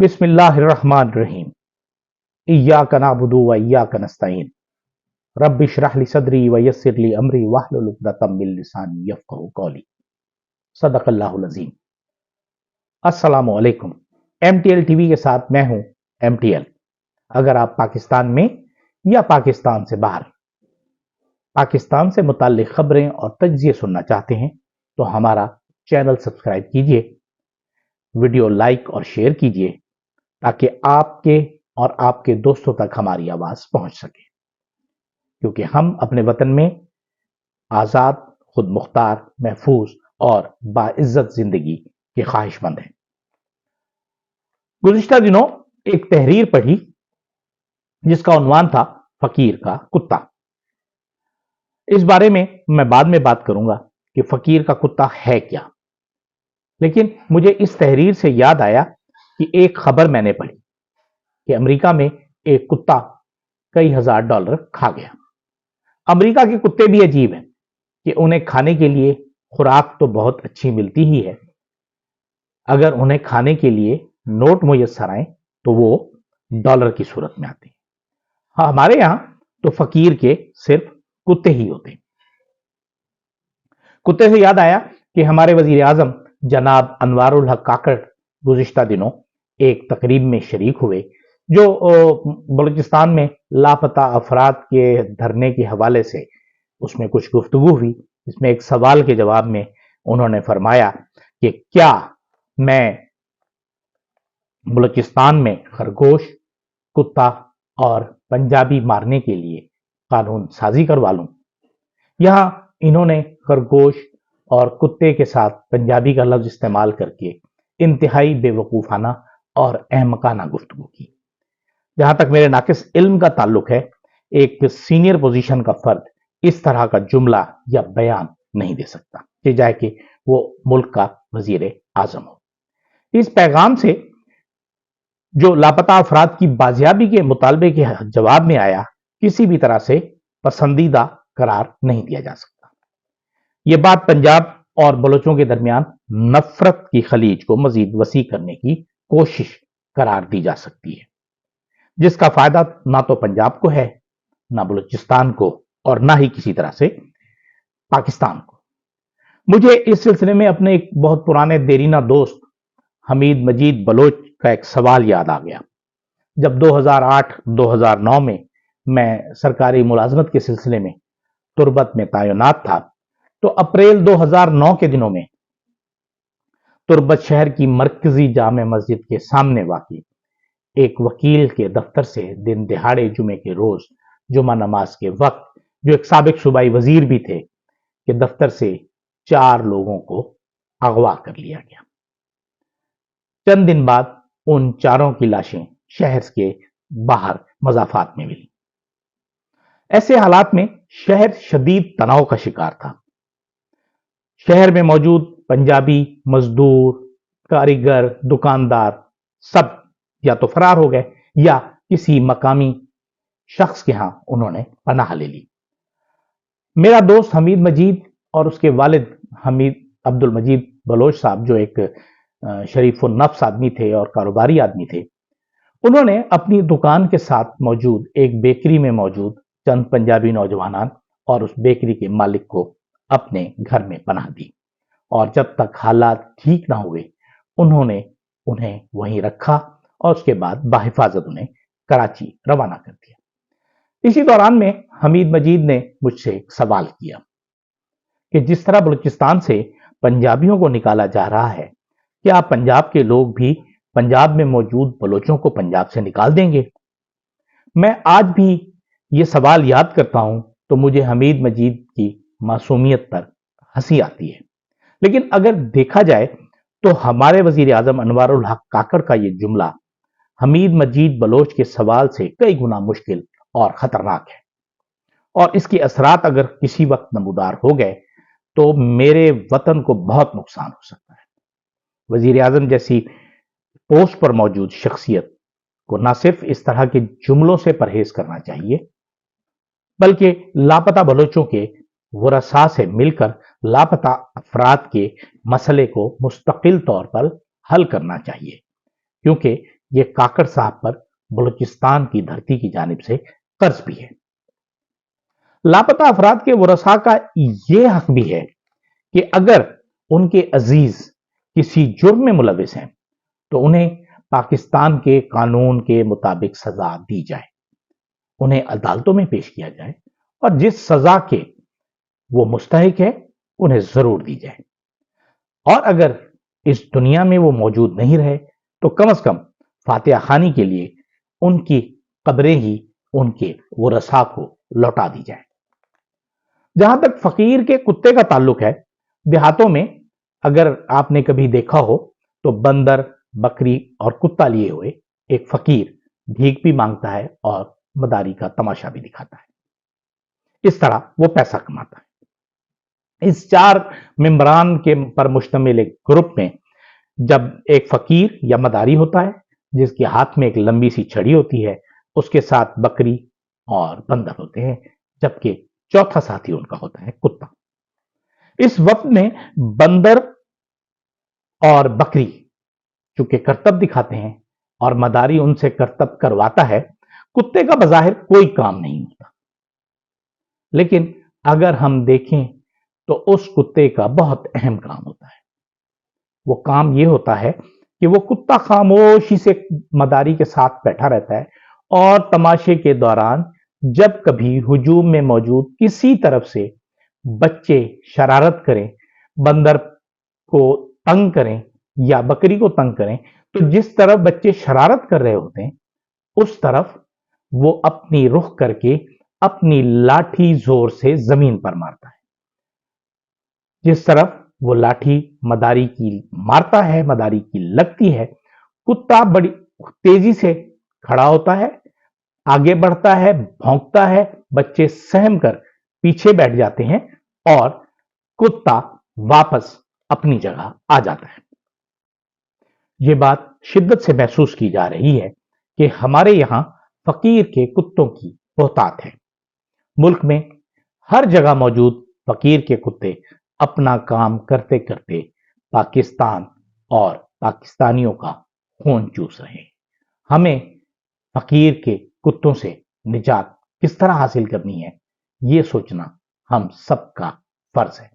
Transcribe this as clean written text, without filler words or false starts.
बिस्मिल्लाहिर्रहमानिर्रहीम। इय्याक नअबुदु व इय्याक नस्तईन। रब्बि इश्रह ली सदरी व यस्सिर ली अमरी वहलुल उक़दतम मिन लिसानी यफ़क़हू क़ौली। सदक़ल्लाहुल अज़ीम। अस्सलामु अलैकुम। MTL टीवी के साथ मैं हूं MTL। अगर आप पाकिस्तान में या पाकिस्तान से बाहर पाकिस्तान से मुताल्लिक़ खबरें और तज्ज़िये सुनना चाहते हैं तो हमारा चैनल सब्सक्राइब कीजिए, वीडियो लाइक और शेयर कीजिए ताकि आपके और आपके दोस्तों तक हमारी आवाज पहुंच सके, क्योंकि हम अपने वतन में आजाद, खुद मुख्तार, महफूज और बाइज्जत जिंदगी के ख्वाहिशमंद हैं। गुज़िश्ता दिनों एक तहरीर पढ़ी जिसका उन्वान था फकीर का कुत्ता। इस बारे में मैं बाद में बात करूंगा कि फकीर का कुत्ता है क्या, लेकिन मुझे इस तहरीर से याद आया कि एक खबर मैंने पढ़ी कि अमेरिका में एक कुत्ता कई हजार डॉलर खा गया। अमेरिका के कुत्ते भी अजीब हैं कि उन्हें खाने के लिए खुराक तो बहुत अच्छी मिलती ही है, अगर उन्हें खाने के लिए नोट मुयस्सर आए तो वो डॉलर की सूरत में आते हैं। हाँ, हमारे यहां तो फकीर के सिर्फ कुत्ते ही होते हैं। कुत्ते से याद आया कि हमारे वजीर आजम जनाब अनवारुल हक काकड़ गुज़िश्ता दिनों एक तकरीब में शरीक हुए जो बलूचिस्तान में लापता अफराद के धरने के हवाले से उसमें कुछ गुफ्तगू हुई। इसमें एक सवाल के जवाब में उन्होंने फरमाया कि क्या मैं बलूचिस्तान में खरगोश, कुत्ता और पंजाबी मारने के लिए कानून साजी करवा लूं। यहां इन्होंने खरगोश और कुत्ते के साथ पंजाबी का लफ्ज इस्तेमाल करके इंतहाई बेवकूफाना और अहमकाना गुफ्तगू की। जहां तक मेरे नाकिस इल्म का ताल्लुक है, एक सीनियर पोजीशन का फर्द इस तरह का जुमला या बयान नहीं दे सकता कि जाए कि वो मुल्क का वजीर आजम हो। इस पैगाम से जो लापता अफराद की बाजियाबी के मुतालबे के जवाब में आया, किसी भी तरह से पसंदीदा करार नहीं दिया जा सकता। यह बात पंजाब और बलोचों के दरमियान नफरत की खलीज को मजीद वसी करने की कोशिश करार दी जा सकती है, जिसका फायदा ना तो पंजाब को है, ना बलूचिस्तान को, और ना ही किसी तरह से पाकिस्तान को। मुझे इस सिलसिले में अपने एक बहुत पुराने देरीना दोस्त हमीद मजीद बलोच का एक सवाल याद आ गया। जब 2008-2009 में मैं सरकारी मुलाजमत के सिलसिले में तुर्बत में तैनात था, तो अप्रैल 2009 के दिनों में तुर्बत शहर की मरकजी जामे मस्जिद के सामने वाक़ई एक वकील के दफ्तर से दिन दिहाड़े जुमे के रोज जुमा नमाज के वक्त, जो एक साबिक सूबाई वजीर भी थे, कि दफ्तर से 4 लोगों को अगवा कर लिया गया। चंद दिन बाद उन 4 की लाशें शहर के बाहर मजाफात में मिली। ऐसे हालात में शहर शदीद तनाव का शिकार था। शहर में मौजूद पंजाबी मजदूर, कारीगर, दुकानदार सब या तो फरार हो गए या किसी मकामी शख्स के यहां उन्होंने पनाह ले ली। मेरा दोस्त हमीद मजीद और उसके वालिद हमीद अब्दुल मजीद बलोच साहब, जो एक शरीफ नफ्स आदमी थे और कारोबारी आदमी थे, उन्होंने अपनी दुकान के साथ मौजूद एक बेकरी में मौजूद चंद पंजाबी नौजवान और उस बेकरी के मालिक को अपने घर में पनाह दी, और जब तक हालात ठीक ना हुए उन्होंने उन्हें वहीं रखा और उसके बाद बाहिफाजत उन्हें कराची रवाना कर दिया। इसी दौरान में हमीद मजीद ने मुझसे एक सवाल किया कि जिस तरह बलूचिस्तान से पंजाबियों को निकाला जा रहा है, क्या पंजाब के लोग भी पंजाब में मौजूद बलोचों को पंजाब से निकाल देंगे? मैं आज भी ये सवाल याद करता हूं तो मुझे हमीद मजीद की मासूमियत पर हंसी आती है, लेकिन अगर देखा जाए तो हमारे वजीर आजम अनवारुल हक काकड़ का ये जुमला हमीद मजीद बलोच के सवाल से कई गुना मुश्किल और खतरनाक है, और इसके असरात अगर किसी वक्त नमूदार हो गए तो मेरे वतन को बहुत नुकसान हो सकता है। वजीर आजम जैसी पोस्ट पर मौजूद शख्सियत को न सिर्फ इस तरह के जुमलों से परहेज करना चाहिए, बल्कि लापता बलोचों के वरसा से मिलकर लापता अफराद के मसले को मुस्तकिल तौर पर हल करना चाहिए, क्योंकि ये काकड़ साहब पर बलूचिस्तान की धरती की जानिब से कर्ज भी है। लापता अफराद के वरसा का यह हक भी है कि अगर उनके अजीज किसी जुर्म में मुलविस हैं तो उन्हें पाकिस्तान के कानून के मुताबिक सजा दी जाए, उन्हें अदालतों में पेश किया जाए और जिस सजा के वो मुस्तहिक है उन्हें जरूर दी जाए। और अगर इस दुनिया में वो मौजूद नहीं रहे तो कम से कम फातिहा खानी के लिए उनकी कब्रें ही उनके वरसा को लौटा दी जाए। जहां तक फकीर के कुत्ते का ताल्लुक है, देहातों में अगर आपने कभी देखा हो तो बंदर, बकरी और कुत्ता लिए हुए एक फकीर भीख भी मांगता है और मदारी का तमाशा भी दिखाता है। इस तरह वो पैसा कमाता है। इस 4 मेंबरान के पर मुश्तमिल एक ग्रुप में जब एक फकीर या मदारी होता है जिसके हाथ में एक लंबी सी छड़ी होती है, उसके साथ बकरी और बंदर होते हैं, जबकि चौथा साथी उनका होता है कुत्ता। इस वक्त में बंदर और बकरी चूंकि करतब दिखाते हैं और मदारी उनसे करतब करवाता है, कुत्ते का बज़ाहिर कोई काम नहीं होता, लेकिन अगर हम देखें तो उस कुत्ते का बहुत अहम काम होता है। वो काम ये होता है कि वो कुत्ता खामोशी से मदारी के साथ बैठा रहता है और तमाशे के दौरान जब कभी हुजूम में मौजूद किसी तरफ से बच्चे शरारत करें, बंदर को तंग करें या बकरी को तंग करें, तो जिस तरफ बच्चे शरारत कर रहे होते हैं उस तरफ वो अपनी रुख करके अपनी लाठी जोर से जमीन पर मारता है। जिस तरफ वो लाठी मदारी की मारता है, मदारी की लगती है, कुत्ता बड़ी तेजी से खड़ा होता है, आगे बढ़ता है, भौंकता है, बच्चे सहम कर पीछे बैठ जाते हैं और कुत्ता वापस अपनी जगह आ जाता है। ये बात शिद्दत से महसूस की जा रही है कि हमारे यहां फकीर के कुत्तों की बहुतात है। मुल्क में हर जगह मौजूद फकीर के कुत्ते अपना काम करते करते पाकिस्तान और पाकिस्तानियों का खून चूस रहे हैं। हमें फकीर के कुत्तों से निजात किस तरह हासिल करनी है, ये सोचना हम सबका फर्ज है।